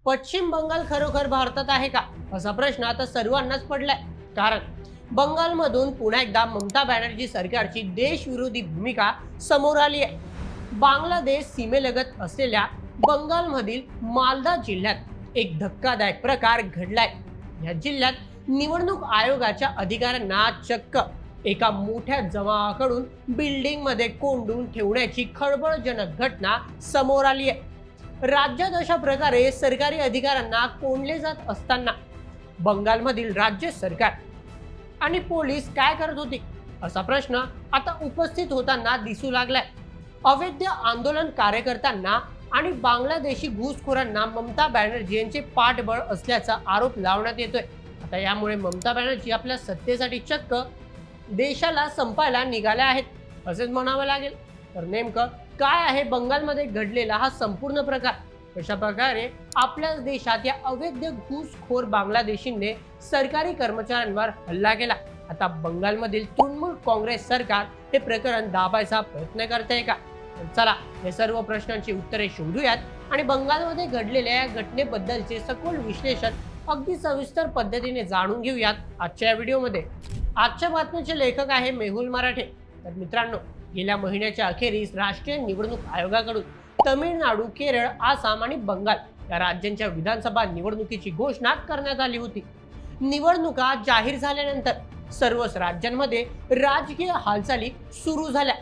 पश्चिम बंगाल खरोखर भारतात आहे का असा प्रश्न आता सर्वांनाच पडलाय। कारण बंगालमधून पुन्हा एकदा ममता बॅनर्जी सरकारची देशविरोधी भूमिका समोर आली आहे। बांगलादेश सीमेलगत असलेल्या बंगालमधील मालदा जिल्ह्यात एक धक्कादायक प्रकार घडलाय। या जिल्ह्यात निवडणूक आयोगाच्या अधिकाऱ्यांना चक्क एका मोठ्या जमावाकडून बिल्डिंग मध्ये कोंडून ठेवण्याची खळबळजनक घटना समोर आली आहे। राज्यात अशा प्रकारे सरकारी अधिकाऱ्यांना कोंडले जात असताना बंगालमधील राज्य सरकार आणि पोलीस काय करत होते असा प्रश्न आता उपस्थित होताना दिसू लागलाय। अवैध आंदोलन कार्यकर्त्यांना आणि बांगलादेशी घुसखोरांना ममता बॅनर्जी यांचे पाठबळ असल्याचा आरोप लावण्यात येतोय। आता यामुळे ममता बॅनर्जी आपल्या सत्तेसाठी चक्क देशाला संपायला निघाल्या आहेत असेच म्हणावं लागेल। तर नेमकं काय आहे बंगालमध्ये घडलेला हा संपूर्ण प्रकार? कशा प्रकारे आपल्याच देशात या अवैध घुसखोर बांगलादेशींनी सरकारी कर्मचाऱ्यांवर हल्ला केला? आता बंगालमधील तृणमूल काँग्रेस सरकार हे प्रकरण दाबायचा प्रयत्न करते का? चला हे सर्व प्रश्नांची उत्तरे शोधूयात आणि बंगालमध्ये घडलेल्या या घटनेबद्दलचे सखोल विश्लेषण अगदी सविस्तर पद्धतीने जाणून घेऊयात आजच्या व्हिडिओमध्ये। आजच्या बातमीचे लेखक आहे मेहुल मराठे। तर मित्रांनो, गेल्या महिन्याच्या अखेरीस राष्ट्रीय निवडणूक आयोगाकडून तमिळनाडू, केरळ, आसाम आणि बंगाल या राज्यांच्या विधानसभा निवडणुकीची घोषणा करण्यात आली होती। निवडणुका जाहीर झाल्यानंतर सर्वच राज्यांमध्ये राजकीय हालचाली सुरू झाल्या।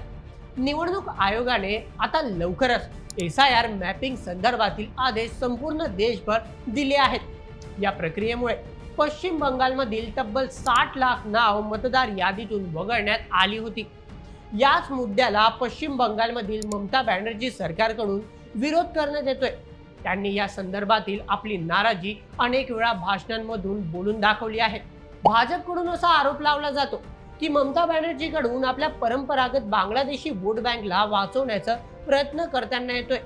निवडणूक आयोगाने आता लवकरच SIR मॅपिंग संदर्भातील आदेश संपूर्ण देशभर दिले आहेत। या प्रक्रियेमुळे पश्चिम बंगालमधील तब्बल 60 लाख नाव मतदार यादीतून वगळण्यात आली होती। याच मुद्द्याला पश्चिम बंगालमधील ममता बॅनर्जी सरकारकडून विरोध करण्यात येतोय। त्यांनी या संदर्भातील आपली नाराजी अनेक वेळा भाषणांमधून बोलून दाखवली आहे। भाजपकडून असा आरोप लावला जातो की ममता बॅनर्जीकडून आपल्या परंपरागत बांगलादेशी वोट बँकला वाचवण्याचा प्रयत्न करताना येतोय।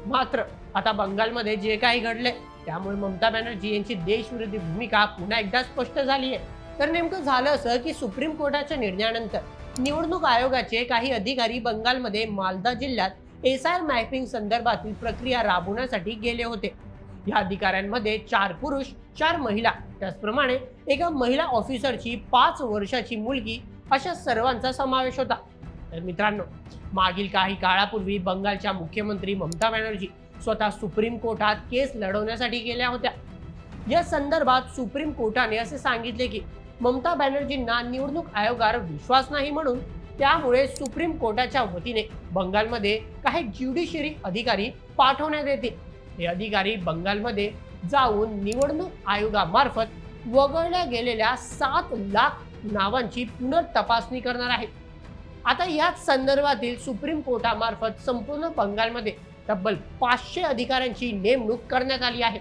मात्र आता बंगालमध्ये जे काही घडले त्यामुळे ममता बॅनर्जी यांची देशविरोधी भूमिका पुन्हा एकदा स्पष्ट झाली आहे। तर नेमकं झालं असं की सुप्रीम कोर्टाच्या निर्णयानंतर निवडणूक आयोगाचे काही अधिकारी बंगालमध्ये मालदा जिल्ह्यात SIR मॅपिंग संदर्भातील प्रक्रिया राबवण्यासाठी गेले होते। या अधिकाऱ्यांमध्ये 4 पुरुष, 4 महिला, त्याचप्रमाणे एका महिला ऑफिसरची 5 वर्षाची मुलगी अशा सर्वांचा समावेश होता। तर मित्रांनो, मागील काही काळापूर्वी बंगालच्या मुख्यमंत्री ममता बॅनर्जी स्वतः सुप्रीम कोर्टात केस लढवण्यासाठी गेल्या होत्या। या संदर्भात सुप्रीम कोर्टाने असे सांगितले की ममता बॅनर्जींना निवडणूक आयोगावर विश्वास नाही, म्हणून त्यामुळे सुप्रीम कोर्टाच्या वतीने बंगालमध्ये काही ज्युडिशियरी अधिकारी पाठवण्यात येतील। हे अधिकारी बंगालमध्ये जाऊन निवडणूक आयोगामार्फत वगळल्या गेलेल्या 7 लाख नावांची पुनर्तपासणी करणार आहेत। आता याच संदर्भातील सुप्रीम कोर्टामार्फत संपूर्ण बंगालमध्ये तब्बल 500 अधिकाऱ्यांची नेमणूक करण्यात आली आहे।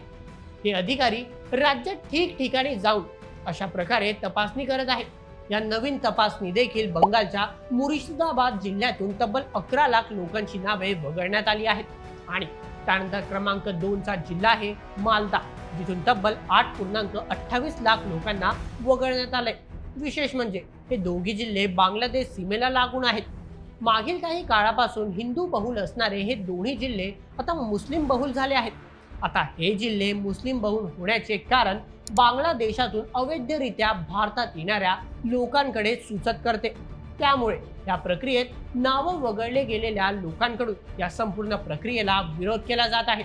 हे अधिकारी राज्यात ठिकठिकाणी जाऊन अशा प्रकारे तपासणी करत आहेत। या नवीन तपासणी देखील बंगालच्या मुर्शिदाबाद जिल्ह्यातून तब्बल 11 लाख लोकांची नावे वगळण्यात आली आहेत। आणि त्यानंतर क्रमांक 2 चा जिल्हा आहे मालदा, जिथून तब्बल 8.28 लाख लोकांना वगळण्यात आलंय। विशेष म्हणजे हे दोघी जिल्हे बांगलादेश सीमेला लागून आहेत। मागील काही काळापासून हिंदू बहुल असणारे हे दोन्ही जिल्हे आता मुस्लिम बहुल झाले आहेत। आता हे जिल्हे मुस्लिम बहुल होण्याचे कारण बांगलादेशातून अवैधरित्या भारतात येणाऱ्या लोकांकडे सूचित करते। त्यामुळे या प्रक्रियेत नावं वगळले गेलेल्या लोकांकडून या संपूर्ण प्रक्रियेला विरोध केला जात आहे।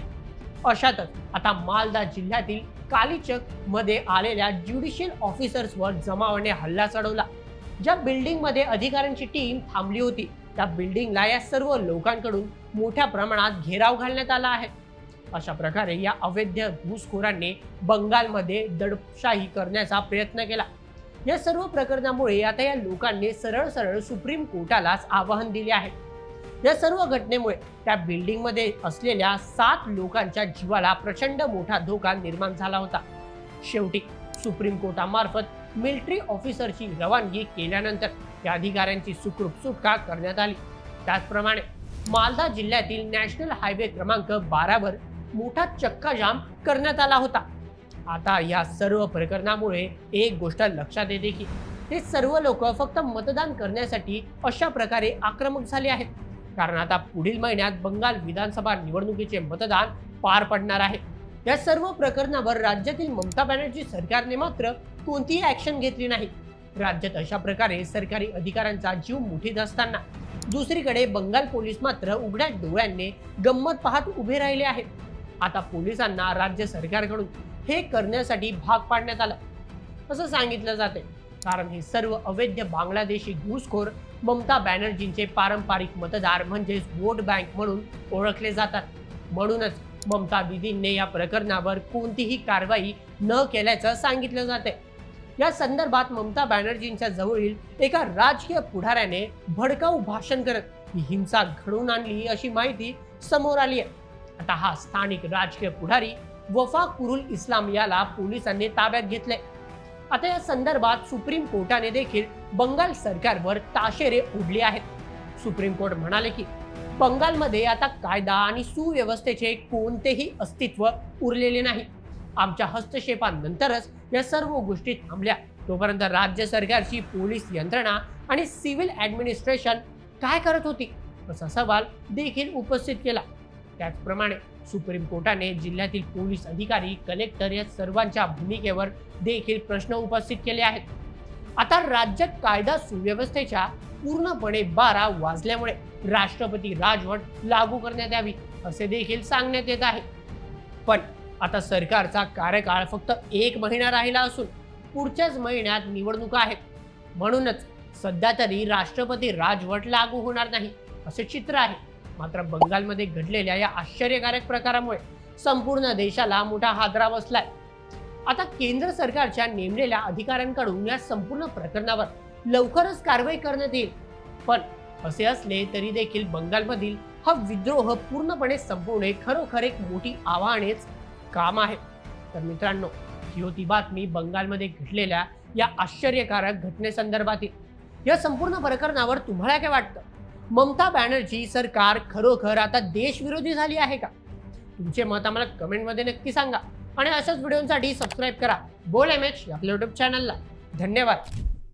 अशातच आता मालदा जिल्ह्यातील कालीचक मध्ये आलेल्या ज्युडिशियल ऑफिसर्सवर जमावाने हल्ला चढवला। ज्या बिल्डिंग मध्ये अधिकाऱ्यांची टीम थांबली होती त्या बिल्डिंगला या सर्व लोकांकडून मोठ्या प्रमाणात घेराव घालण्यात आला आहे। अशा प्रकारे या अवैध घुसखोरांनी बंगालमध्ये दडपशाही करण्याचा प्रयत्न केला। या सर्व प्रकरणामुळे आता या लोकांनी सरळ सरळ सुप्रीम कोर्टालाच आवाहन दिले आहे। या सर्व घटनेमुळे त्या बिल्डिंग मध्ये असलेल्या 7 लोकांच्या जीवाला प्रचंड मोठा धोका निर्माण झाला होता। शेवटी सुप्रीम कोर्टामार्फत मिलिटरी ऑफिसरची रवानगी केल्यानंतर या अधिकाऱ्यांची सुखरूप सुटका करण्यात आली। त्याचप्रमाणे मालदा जिल्ह्यातील नॅशनल हायवे क्रमांक 12 वर मोठा चक्काजाम करण्यात आला होता। आता या सर्व प्रकरणामुळे एक गोष्ट लक्षात येते की हे सर्व लोक फक्त मतदान करण्यासाठी अशा प्रकारे आक्रमक झाले आहेत, कारण आता पुढील महिन्यात बंगाल विधानसभा निवडणुकीचे मतदान पार पडणार आहे। या सर्व प्रकरणावर राज्यातील ममता बॅनर्जी सरकारने मात्र कोणतीही ऍक्शन घेतली नाही. राज्यात अशा प्रकारे सरकारी अधिकाऱ्यांचा जीव मुठीत असताना दुसरीकडे बंगाल पोलीस मात्र उघड्या डोळ्यांनी गंमत पाहत उभे राहिले आहेत. आता पोलिसांना राज्य सरकारकडून हे करण्यासाठी भाग पाडण्यात आलं असं सांगितलं जाते, कारण हे सर्व अवैध बांगलादेशी घुसखोर ममता बॅनर्जींचे पारंपरिक मतदार म्हणजेच वोट बँक म्हणून ओळखले जातात. म्हणूनच ममता दीदींनी या प्रकरणावर कोणतीही कारवाई न केल्याचं सांगितलं जाते. या संदर्भात ममता बॅनर्जींच्या जवळील एका राजकीय पुढाऱ्याने भडकाऊ भाषण करत ही हिंसा घडवून आणली अशी माहिती समोर आली आहे. आता हा स्थानिक राजकीय पुढारी वफाकुरुल इस्लाम याला पोलिसांनी ताब्यात घेतले. आता या संदर्भात सुप्रीम कोर्टाने देखील बंगाल सरकारवर ताशेरे ओढले आहेत. सुप्रीम कोर्ट म्हणाले की बंगालमध्ये आता कायदा आणि सुव्यवस्थेचे कोणतेही अस्तित्व उरलेले नाही. आमच्या हस्तक्षेपानंतरच या सर्व गोष्टी थांबल्या. तोपर्यंत राज्य सरकारची पोलीस यंत्रणा आणि सिव्हिल ऍडमिनिस्ट्रेशन काय करत होती असा सवाल देखील उपस्थित केला. त्याचप्रमाणे सुप्रीम कोर्टाने जिल्ह्यातील पोलीस अधिकारी, कलेक्टर या सर्वांच्या भूमिकेवर देखील प्रश्न उपस्थित केले आहेत. आता राज्यात कायदा सुव्यवस्थेच्या पूर्णपणे 12 वाजल्यामुळे राष्ट्रपती राजवट लागू करण्यात यावी असे देखील सांगण्यात येत आहे. पण आता सरकारचा कार्यकाळ फक्त 1 महिना राहिला असून पुढच्याच महिन्यात निवडणुका आहेत. म्हणूनच सध्या तरी राष्ट्रपती राजवट लागू होणार नाही असे चित्र आहे. मात्र बंगालमध्ये घडलेल्या या आश्चर्यकारक प्रकारामुळे संपूर्ण देशाला मोठा हादरा बसलाय. आता केंद्र सरकारच्या नेमलेल्या अधिकाऱ्यांकडून या संपूर्ण प्रकरणावर लवकरच कारवाई करण्यात येईल. पण असे असले तरी देखील बंगालमधील हा विद्रोह पूर्णपणे संपवणे खरोखर एक मोठी आव्हानेच काम आहे. तर मित्रांनो, ही होती बातमी बंगालमध्ये घडलेल्या या आश्चर्यकारक घटनेसंदर्भातील. या संपूर्ण प्रकरणावर तुम्हाला काय वाटतं? ममता बॅनर्जी सरकार खरोखर आता देशविरोधी झाली आहे का? तुमचे मत आम्हाला कमेंटमध्ये नक्की सांगा आणि अशाच व्हिडिओसाठी सबस्क्राईब करा बोल MH आपल्या YouTube चॅनलला. धन्यवाद.